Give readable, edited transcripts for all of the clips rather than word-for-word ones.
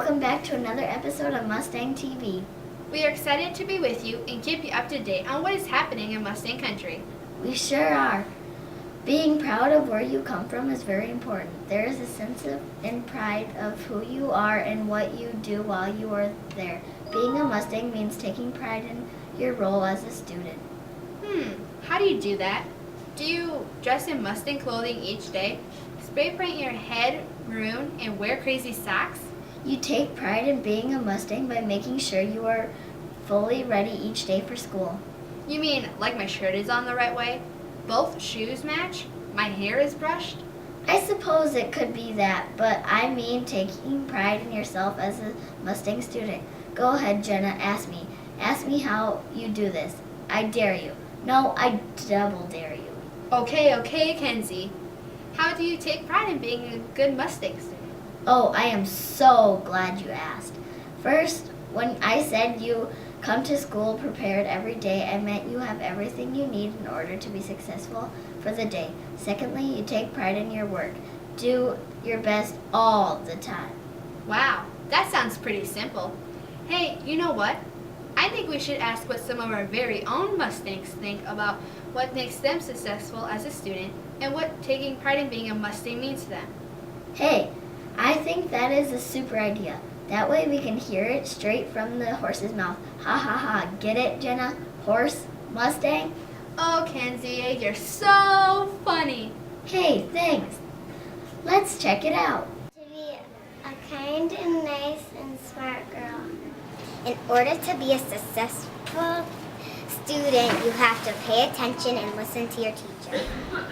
welcome back to another episode of Mustang TV. We are excited to be with you and keep you up to date on what is happening in Mustang Country. We sure are. Being proud of where you come from is very important. There is a sense of and pride of who you are and what you do while you are there. Being a Mustang means taking pride in your role as a student. How do you do that? Do you dress in Mustang clothing each day, spray paint your head maroon, and wear crazy socks? You take pride in being a Mustang by making sure you are fully ready each day for school. You mean like my shirt is on the right way? Both shoes match? My hair is brushed? I suppose it could be that, but I mean taking pride in yourself as a Mustang student. Go ahead, Jenna, ask me. Ask me how you do this. I dare you. No, I double dare you. Okay, Kenzie. How do you take pride in being a good Mustang student? Oh, I am so glad you asked. First, when I said you come to school prepared every day, I meant you have everything you need in order to be successful for the day. Secondly, you take pride in your work. Do your best all the time. Wow, that sounds pretty simple. Hey, you know what? I think we should ask what some of our very own Mustangs think about what makes them successful as a student and what taking pride in being a Mustang means to them. Hey, I think that is a super idea. That way we can hear it straight from the horse's mouth. Ha ha ha. Get it, Jenna? Horse? Mustang? Oh, Kenzie, you're so funny. Hey, thanks. Let's check it out. To be a kind and nice and smart girl. In order to be a successful student, you have to pay attention and listen to your teacher.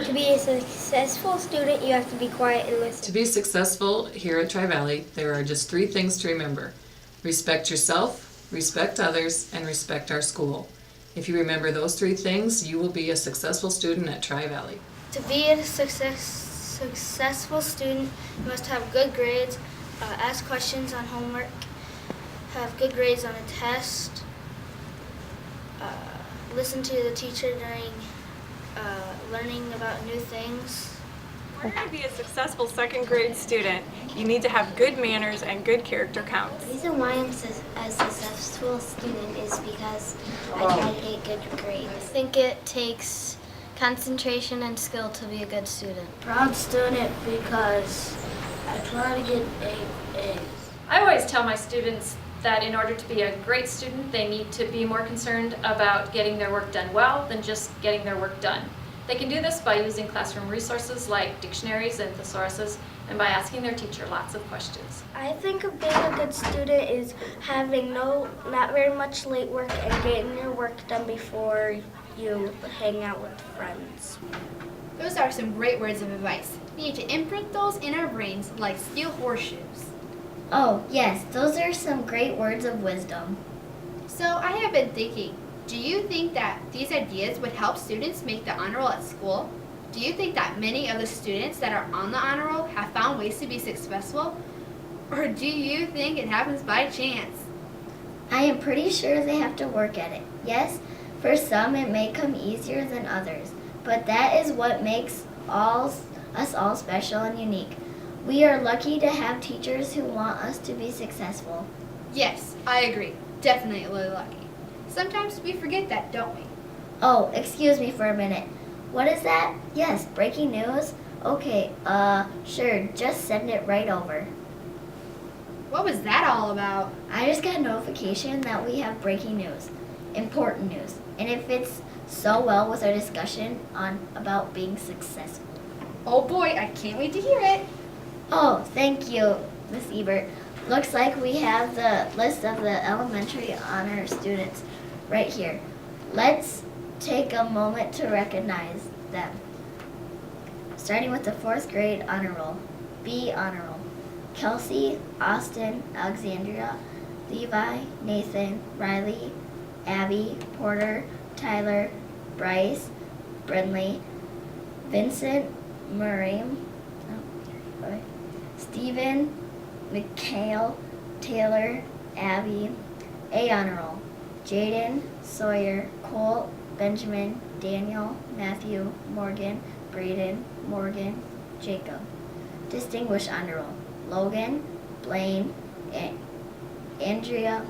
To be a successful student, you have to be quiet and listen. To be successful here at Tri-Valley, there are just 3 things to remember. Respect yourself, respect others, and respect our school. If you remember those 3 things, you will be a successful student at Tri-Valley. To be a successful student, you must have good grades, ask questions on homework, have good grades on a test, listen to the teacher during learning about new things. In order to be a successful second grade student, you need to have good manners and good character counts. The reason why I'm a successful student is because I try to get good grades. I think it takes concentration and skill to be a good student. Proud student because I try to get A's. I always tell my students that in order to be a great student, they need to be more concerned about getting their work done well than just getting their work done. They can do this by using classroom resources like dictionaries and thesauruses and by asking their teacher lots of questions. I think of being a good student is having not very much late work and getting your work done before you hang out with friends. Those are some great words of advice. We need to imprint those in our brains like steel horseshoes. Oh, yes, those are some great words of wisdom. So I have been thinking, do you think that these ideas would help students make the honor roll at school? Do you think that many of the students that are on the honor roll have found ways to be successful? Or do you think it happens by chance? I am pretty sure they have to work at it. Yes, for some it may come easier than others, but that is what makes us all special and unique. We are lucky to have teachers who want us to be successful. Yes, I agree. Definitely lucky. Sometimes we forget that, don't we? Oh, excuse me for a minute. What is that? Yes, breaking news? Okay, sure, just send it right over. What was that all about? I just got a notification that we have breaking news. Important news. And it fits so well with our discussion about being successful. Oh boy, I can't wait to hear it. Oh, thank you, Miss Ebert. Looks like we have the list of the elementary honor students right here. Let's take a moment to recognize them. Starting with the 4th grade honor roll. B honor roll. Kelsey, Austin, Alexandria, Levi, Nathan, Riley, Abby, Porter, Tyler, Bryce, Brindley, Vincent, Miriam, Stephen, Mikhail, Taylor, Abby. A honor roll. Jaden, Sawyer, Colt, Benjamin, Daniel, Matthew, Morgan, Braden, Morgan, Jacob. Distinguished honor roll. Logan, Blaine, Andrea,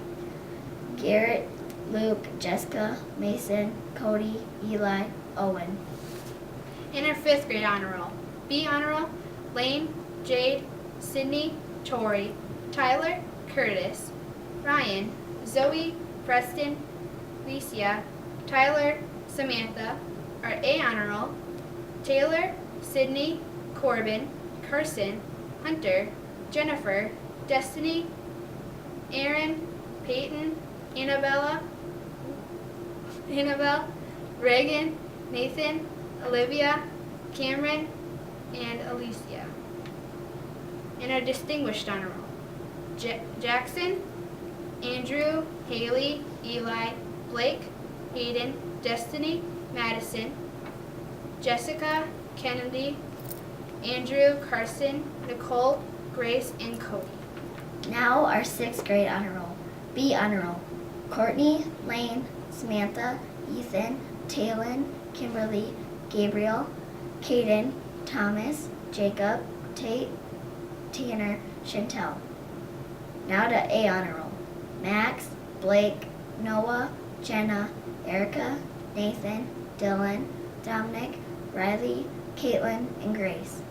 Garrett, Luke, Jessica, Mason, Cody, Eli, Owen. In our 5th grade honor roll, B honor roll, Lane, Jade, Sydney, Tori, Tyler, Curtis, Ryan, Zoe, Preston, Licia, Tyler, Samantha. Our A honor roll, Taylor, Sydney, Corbin, Carson, Hunter, Jennifer, Destiny, Aaron, Peyton, Annabelle, Reagan, Nathan, Olivia, Cameron, and Alicia. In our distinguished honor roll, Jackson, Andrew, Haley, Eli, Blake, Hayden, Destiny, Madison, Jessica, Kennedy, Andrew, Carson, Nicole, Grace, and Cody. Now our 6th grade honor roll. B honor roll. Courtney, Lane, Samantha, Ethan, Talon, Kimberly, Gabriel, Caden, Thomas, Jacob, Tate, Tanner, Chantel. Now to A honor roll. Max, Blake, Noah, Jenna, Erica, Nathan, Dylan, Dominic, Riley, Caitlin, and Grace.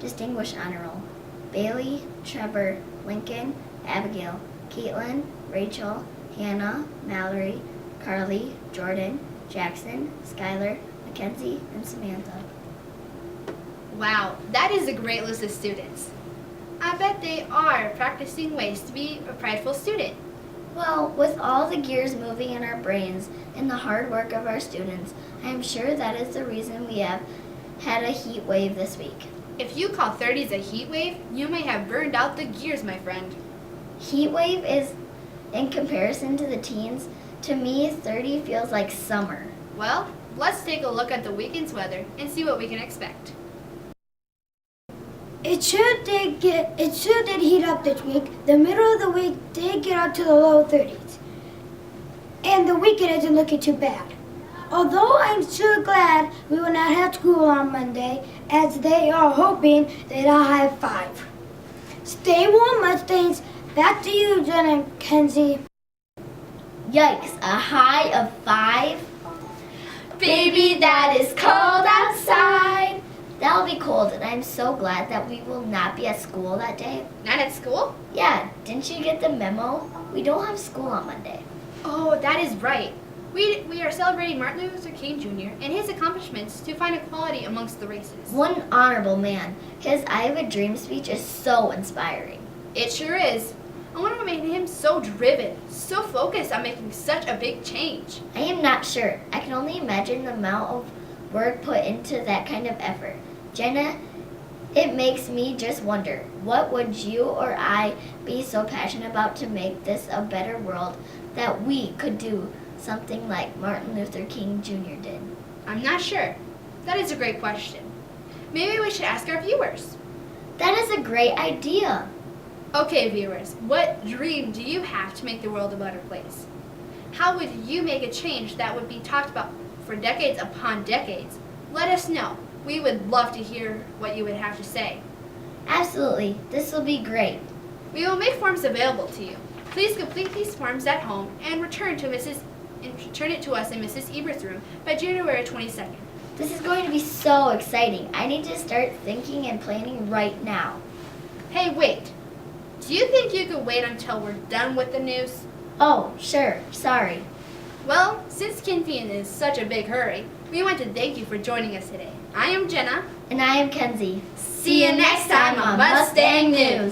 Distinguished honor roll. Bailey, Trevor, Lincoln, Abigail, Caitlin, Rachel, Hannah, Mallory, Carly, Jordan, Jackson, Skylar, Mackenzie, and Samantha. Wow, that is a great list of students. I bet they are practicing ways to be a prideful student. Well, with all the gears moving in our brains and the hard work of our students, I am sure that is the reason we have had a heat wave this week. If you call 30s a heat wave, you may have burned out the gears, my friend. Heat wave is, in comparison to the teens, to me 30 feels like summer. Well, let's take a look at the weekend's weather and see what we can expect. It sure did heat up this week. The middle of the week did get up to the low 30s. And the weekend isn't looking too bad. Although I'm sure glad we will not have school on Monday, as they are hoping that I'll have 5. Stay warm, Mustangs. Back to you, Jen and Kenzie. Yikes, a high of 5? Baby, that is cold outside. That'll be cold, and I'm so glad that we will not be at school that day. Not at school? Yeah, didn't you get the memo? We don't have school on Monday. Oh, that is right. We are celebrating Martin Luther King Jr. and his accomplishments to find equality amongst the races. What an honorable man. His I Have a Dream speech is so inspiring. It sure is. I wonder what made him so driven, so focused on making such a big change. I am not sure. I can only imagine the amount of work put into that kind of effort. Jenna, it makes me just wonder, what would you or I be so passionate about to make this a better world that we could do something like Martin Luther King Jr. did? I'm not sure. That is a great question. Maybe we should ask our viewers. That is a great idea. Okay, viewers, what dream do you have to make the world a better place? How would you make a change that would be talked about for decades upon decades? Let us know. We would love to hear what you would have to say. Absolutely. This will be great. We will make forms available to you. Please complete these forms at home and return it to us in Mrs. Ebert's room by January 22nd. This is going to be so exciting. I need to start thinking and planning right now. Hey, wait. Do you think you could wait until we're done with the news? Oh, sure. Sorry. Well, since Kinfian is such a big hurry, we want to thank you for joining us today. I am Jenna. And I am Kenzie. See you next time on Mustang News.